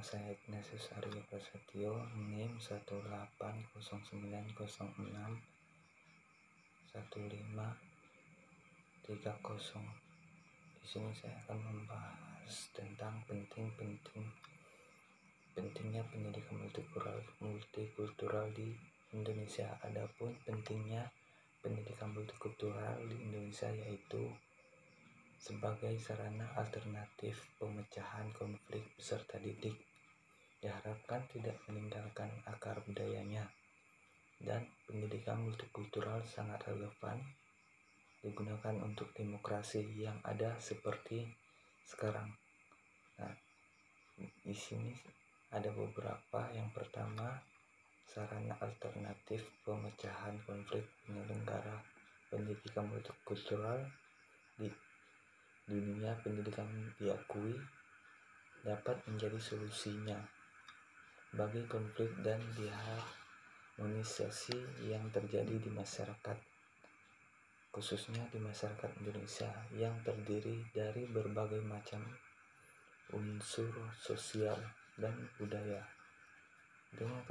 saya Ignatius Aryo Prasetyo, NIM 180061530. Di sini saya akan membahas tentang pentingnya pendidikan multikultural di Indonesia. Adapun pentingnya pendidikan multikultural di Indonesia yaitu sebagai sarana alternatif pemecahan konflik peserta didik, diharapkan tidak meninggalkan akar budayanya, dan pendidikan multikultural sangat relevan digunakan untuk demokrasi yang ada seperti sekarang. Nah, di sini ada beberapa. Yang pertama, sarana alternatif pemecahan konflik. Penyelenggara pendidikan multikultural di dunia pendidikan diakui dapat menjadi solusinya bagi konflik dan diharmonisasi yang terjadi di masyarakat, khususnya di masyarakat Indonesia yang terdiri dari berbagai macam unsur sosial dan budaya. Dengan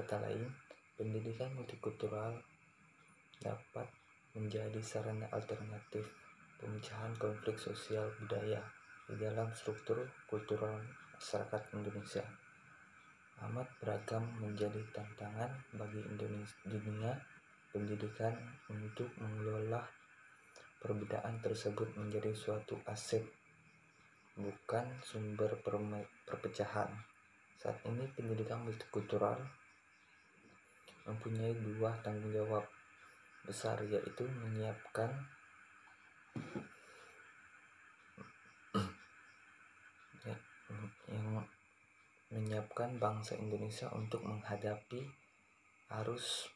kata lain, pendidikan multikultural dapat menjadi sarana alternatif pemecahan konflik sosial budaya di dalam struktur kultural masyarakat Indonesia. Amat beragam menjadi tantangan bagi dunia pendidikan untuk mengelola perbedaan tersebut menjadi suatu aset, bukan sumber perpecahan. Saat ini pendidikan multikultural mempunyai dua tanggung jawab besar, yaitu menyiapkan bangsa Indonesia untuk menghadapi arus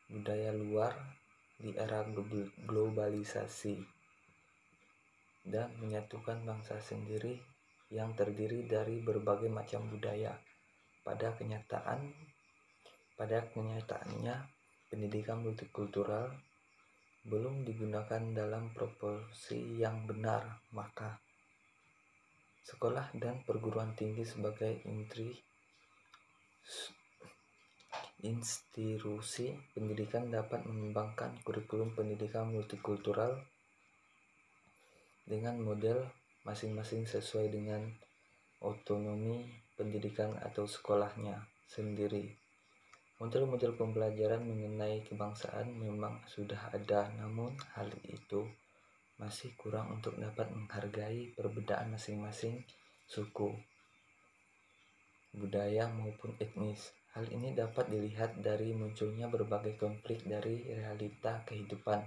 budaya luar di era globalisasi, dan menyatukan bangsa sendiri yang terdiri dari berbagai macam budaya. Pada kenyataannya, pendidikan multikultural belum digunakan dalam proporsi yang benar, maka sekolah dan perguruan tinggi sebagai institusi pendidikan dapat mengembangkan kurikulum pendidikan multikultural dengan model masing-masing sesuai dengan otonomi pendidikan atau sekolahnya sendiri. Model-model pembelajaran mengenai kebangsaan memang sudah ada, namun hal itu masih kurang untuk dapat menghargai perbedaan masing-masing suku, budaya maupun etnis. Hal ini dapat dilihat dari munculnya berbagai konflik dari realita kehidupan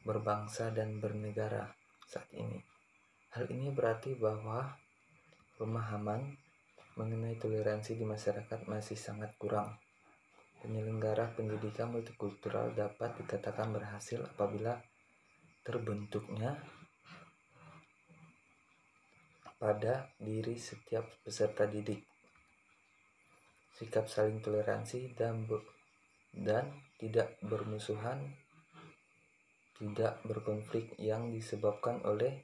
berbangsa dan bernegara saat ini. Hal ini berarti bahwa pemahaman mengenai toleransi di masyarakat masih sangat kurang. Penyelenggara pendidikan multikultural dapat dikatakan berhasil apabila terbentuknya pada diri setiap peserta didik sikap saling toleransi dan tidak bermusuhan, tidak berkonflik yang disebabkan oleh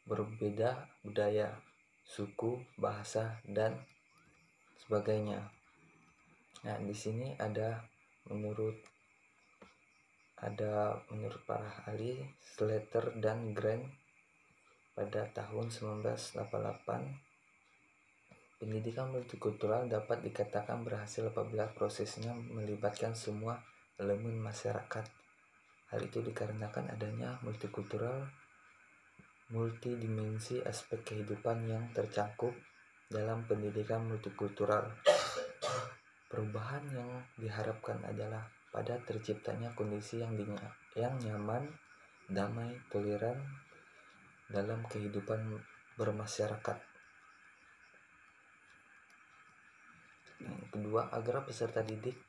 berbeda budaya, suku, bahasa, dan sebagainya. Nah, di sini menurut para ahli Slater dan Grant pada tahun 1988, pendidikan multikultural dapat dikatakan berhasil apabila prosesnya melibatkan semua elemen masyarakat. Hal itu dikarenakan adanya multidimensi aspek kehidupan yang tercakup dalam pendidikan multikultural. Perubahan yang diharapkan adalah pada terciptanya kondisi yang nyaman, damai, toleran dalam kehidupan bermasyarakat. Yang kedua, agar peserta didik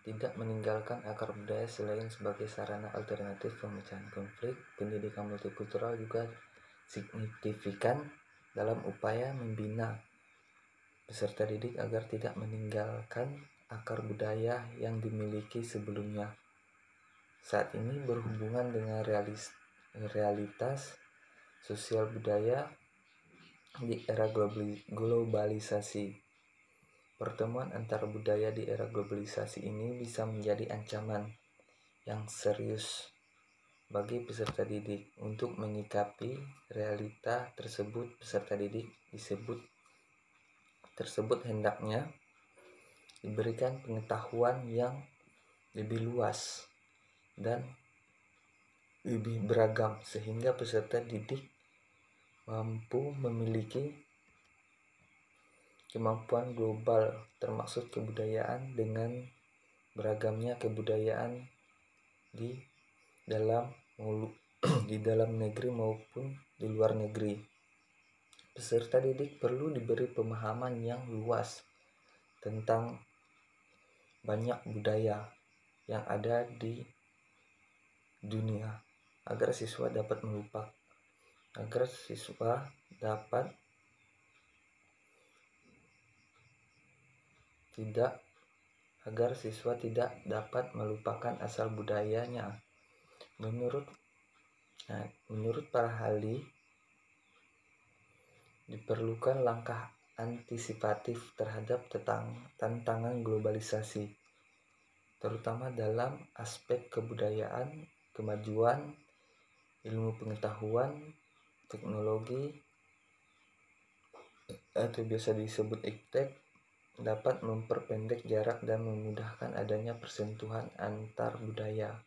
tidak meninggalkan akar budaya selain sebagai sarana alternatif pemecahan konflik, pendidikan multikultural juga signifikan dalam upaya membina peserta didik agar tidak meninggalkan akar budaya yang dimiliki sebelumnya. Saat ini berhubungan dengan realitas sosial budaya di era globalisasi. Pertemuan antar budaya di era globalisasi ini bisa menjadi ancaman yang serius bagi peserta didik. Untuk menyikapi realita tersebut, peserta didik hendaknya diberikan pengetahuan yang lebih luas dan lebih beragam sehingga peserta didik mampu memiliki kemampuan global termasuk kebudayaan. Dengan beragamnya kebudayaan di dalam di dalam negeri maupun di luar negeri, peserta didik perlu diberi pemahaman yang luas tentang banyak budaya yang ada di dunia agar siswa dapat tidak dapat melupakan asal budayanya. Menurut para ahli, diperlukan langkah antisipatif terhadap tantangan globalisasi, terutama dalam aspek kebudayaan, kemajuan ilmu pengetahuan, teknologi atau biasa disebut iptek dapat memperpendek jarak dan memudahkan adanya persentuhan antar budaya.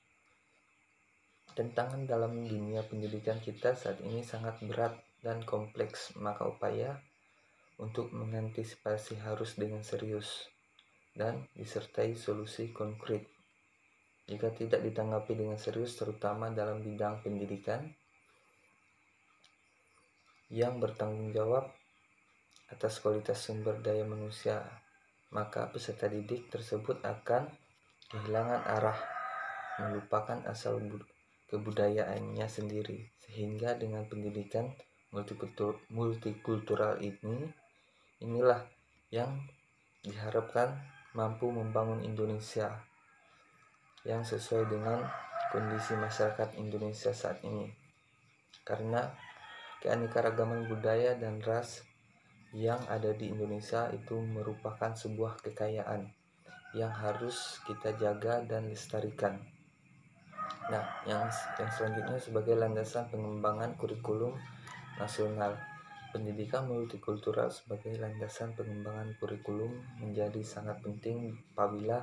Tantangan dalam dunia pendidikan kita saat ini sangat berat dan kompleks, maka upaya untuk mengantisipasi harus dengan serius dan disertai solusi konkret. Jika tidak ditanggapi dengan serius, terutama dalam bidang pendidikan yang bertanggung jawab atas kualitas sumber daya manusia, maka peserta didik tersebut akan kehilangan arah, melupakan asal kebudayaannya sendiri. Sehingga dengan pendidikan multikultural inilah yang diharapkan mampu membangun Indonesia yang sesuai dengan kondisi masyarakat Indonesia saat ini. Karena keanekaragaman budaya dan ras yang ada di Indonesia itu merupakan sebuah kekayaan yang harus kita jaga dan lestarikan. Nah, yang selanjutnya sebagai landasan pengembangan kurikulum nasional. Pendidikan multikultural sebagai landasan pengembangan kurikulum menjadi sangat penting apabila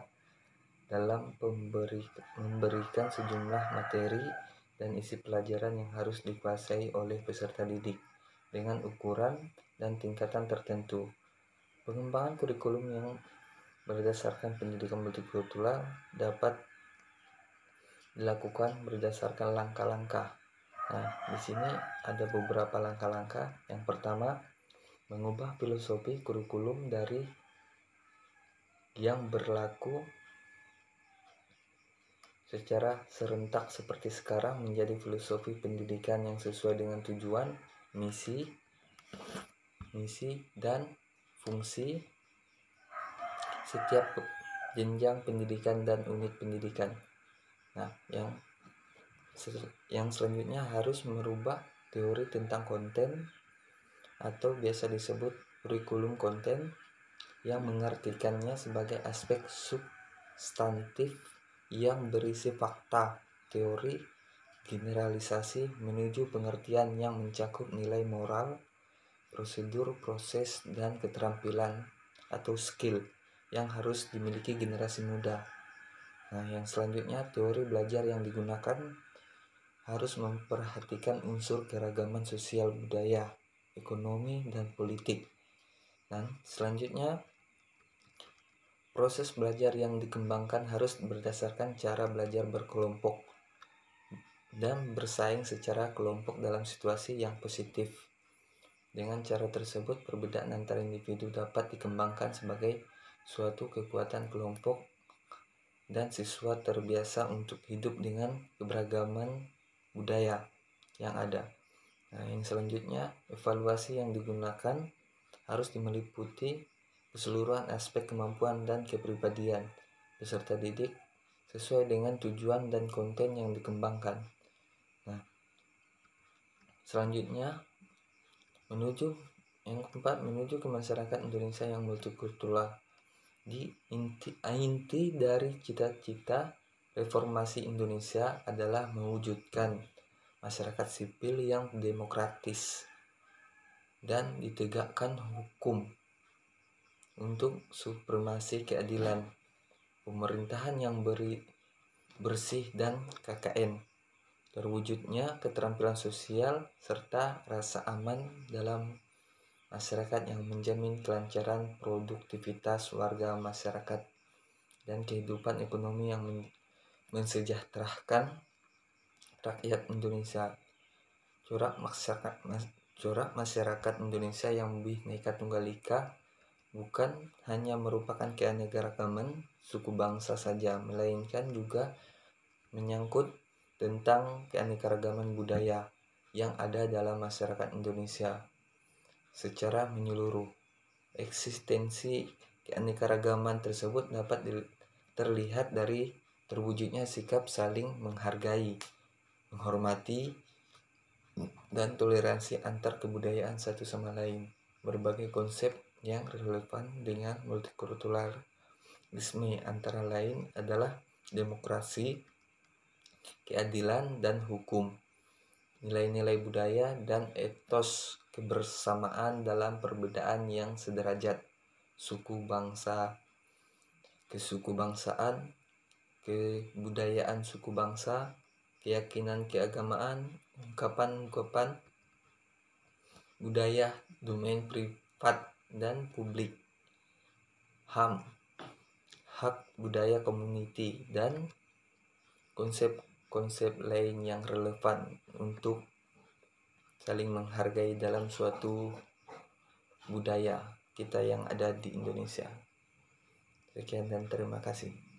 dalam memberikan sejumlah materi dan isi pelajaran yang harus dikuasai oleh peserta didik dengan ukuran dan tingkatan tertentu. Pengembangan kurikulum yang berdasarkan pendidikan multikultural dapat dilakukan berdasarkan langkah-langkah. Nah, di sini ada beberapa langkah-langkah. Yang pertama, mengubah filosofi kurikulum dari yang berlaku secara serentak seperti sekarang menjadi filosofi pendidikan yang sesuai dengan tujuan, misi dan fungsi setiap jenjang pendidikan dan unit pendidikan. Nah, yang selanjutnya harus merubah teori tentang konten atau biasa disebut kurikulum konten yang mengartikannya sebagai aspek substantif yang berisi fakta, teori, generalisasi menuju pengertian yang mencakup nilai moral, prosedur, proses, dan keterampilan atau skill yang harus dimiliki generasi muda. Nah, yang selanjutnya teori belajar yang digunakan harus memperhatikan unsur keragaman sosial, budaya, ekonomi, dan politik. Dan selanjutnya proses belajar yang dikembangkan harus berdasarkan cara belajar berkelompok dan bersaing secara kelompok dalam situasi yang positif. Dengan cara tersebut, perbedaan antara individu dapat dikembangkan sebagai suatu kekuatan kelompok dan siswa terbiasa untuk hidup dengan keberagaman budaya yang ada. Nah, yang selanjutnya, evaluasi yang digunakan harus meliputi keseluruhan aspek kemampuan dan kepribadian peserta didik sesuai dengan tujuan dan konten yang dikembangkan. Nah, selanjutnya menuju Yang keempat, menuju ke masyarakat Indonesia yang multikultural. Inti dari cita-cita reformasi Indonesia adalah mewujudkan masyarakat sipil yang demokratis dan ditegakkan hukum untuk supremasi keadilan, pemerintahan yang bersih dan KKN, terwujudnya keterampilan sosial serta rasa aman dalam masyarakat yang menjamin kelancaran produktivitas warga masyarakat dan kehidupan ekonomi yang mensejahterakan rakyat Indonesia. Corak masyarakat Indonesia yang Bhinneka Tunggal Ika bukan hanya merupakan keanekaragaman suku bangsa saja, melainkan juga menyangkut tentang keanekaragaman budaya yang ada dalam masyarakat Indonesia secara menyeluruh. Eksistensi keanekaragaman tersebut dapat terlihat dari terwujudnya sikap saling menghargai, menghormati, dan toleransi antar kebudayaan satu sama lain. Berbagai konsep yang relevan dengan multikulturalisme antara lain adalah demokrasi, keadilan dan hukum, nilai-nilai budaya dan etos kebersamaan dalam perbedaan yang sederajat, suku bangsa, kesukubangsaan, kebudayaan suku bangsa, keyakinan keagamaan, ungkapan-ungkapan budaya, domain privat dan publik, HAM, hak budaya community, dan konsep-konsep lain yang relevan untuk saling menghargai dalam suatu budaya kita yang ada di Indonesia. Sekian dan terima kasih.